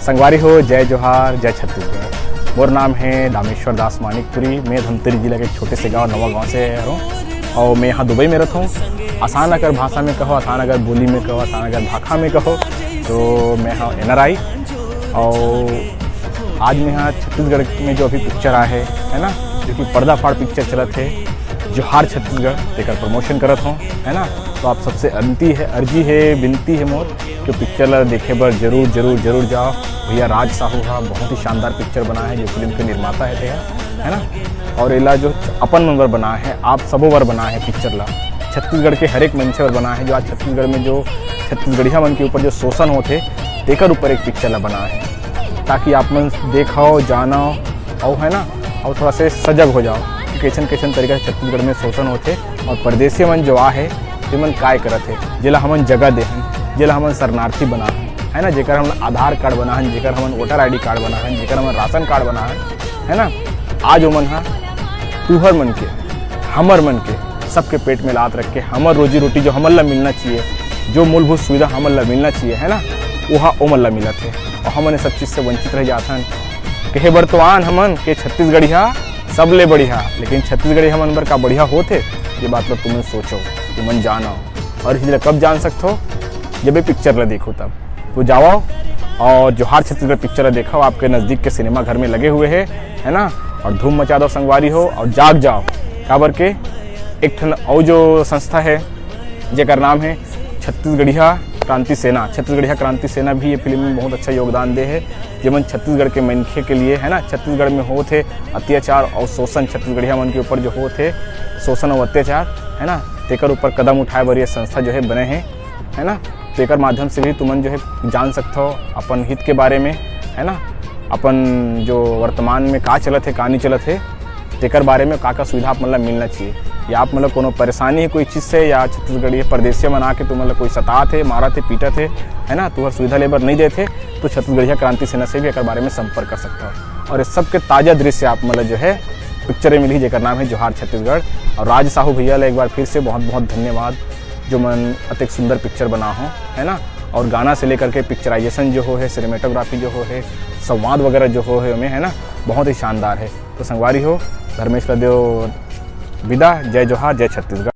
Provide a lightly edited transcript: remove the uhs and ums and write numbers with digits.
संगवारी हो, जय जोहार, जय छत्तीसगढ़। मोर नाम है दामेश्वर दास मानिकपुरी। मैं धमतरी जिला के छोटे से गांव नवा गांव से आया हूँ और मैं यहाँ दुबई में रहता हूँ। आसान अगर भाषा में कहो, आसान अगर बोली में कहो, आसान अगर भाखा में कहो तो मैं यहाँ NRI। और आज मैं यहाँ छत्तीसगढ़ में जो अभी पिक्चर आया है ना, जो कि पर्दाफाड़ पिक्चर चलत है, जोहार छत्तीसगढ़ तेकर प्रमोशन करत हूँ, है ना। तो आप सबसे अर्जी है, विनती है मोर कि पिक्चर ला देखे बर जरूर जाओ। भैया राज साहू हा बहुत ही शानदार पिक्चर बना है, जो फिल्म के निर्माता है ना। और एला जो अपन नंबर बना है, आप सबों बर बना है पिक्चर ला, छत्तीसगढ़ के हर एक मंच पर बना है। जो आज छत्तीसगढ़ में जो छत्तीसगढ़िया मन के ऊपर जो शोषण होते तेकर ऊपर एक पिक्चर ला बना है, ताकि आप मन देखो, जानो और है ना, और थोड़ा से सजग हो जाओ कि कैसन तरीका से छत्तीसगढ़ में शोषण होते और परदेसी मन जो है ते मन काय करत है, जेला हमन जगह देहन, जेला हमन शरणार्थी बना है ना, जेकर हमन आधार कार्ड बना है, जेकर हमन वोटर ID कार्ड बना है, जेकर हमन राशन कार्ड बना है ना। आज ओमन हा तुहर मन के, हमर मन के, सबके पेट में लात रख के हमर रोजी रोटी जो हमन ला मिलना चाहिए, जो मूलभूत सुविधा हमन ला मिलना चाहिए, है ना, वहाँ ओमन ला मिलत है। और हमन सब चीज़ से वंचित रह जाथन। कहे बर्तमान हमन के छत्तीसगढ़िया सब ले बढ़िया, लेकिन छत्तीसगढ़ी हमन बर का बढ़िया होते, ये बात ला तुमन सोचो, तुमन जानो। और इसलिए कब जान सकते हो, जब ये पिक्चर ला देखो तब। तो जाओ और जोहार छत्तीसगढ़ पिक्चर ला देखो, आपके नज़दीक के सिनेमा घर में लगे हुए है ना। और धूम मचा दो संगवारी हो, और जाग जाओ काबर के एक ठन और जो संस्था है जेकर नाम है छत्तीसगढ़िया क्रांति सेना। छत्तीसगढ़िया क्रांति सेना भी ये फिल्म में बहुत अच्छा योगदान दे है, जेमन छत्तीसगढ़ के मनखे के लिए, है ना, छत्तीसगढ़ में होते अत्याचार और शोषण, छत्तीसगढ़िया मन के ऊपर जो होते शोषण और अत्याचार, है ना, तेकर ऊपर कदम उठाए बर ये संस्था जो है बने हैं, है ना। तेकर माध्यम से भी तुमन जो है जान सकते हो अपन हित के बारे में, है ना, अपन जो वर्तमान में का चलत है, का नहीं चलत है, तेकर बारे में का सुविधा आप मतलब मिलना चाहिए। या आप मतलब कोनो परेशानी है कोई चीज़ से, या छत्तीसगढ़ी परदेसी बना के तुम मतलब कोई सतात है, मारत है, पीटत है ना, तो सुविधा लेबर नहीं देते, तो छत्तीसगढ़िया क्रांति सेना से भी एक बारे में संपर्क कर सकते हो। और इस सब के ताज़ा दृश्य आप मतलब जो है पिक्चरें मिली, जेकर नाम है जोहार छत्तीसगढ़। और राज साहू भैया एक बार फिर से बहुत बहुत धन्यवाद, जो मन अतिक सुंदर पिक्चर बना हो, है ना। और गाना से लेकर के पिक्चराइजेशन जो है, सिनेमेटोग्राफी जो है, संवाद वगैरह जो है उनमें, है ना, बहुत ही शानदार है। तो संगवारी हो, धर्मेश का देव विदा, जय जोहार, जय छत्तीसगढ़।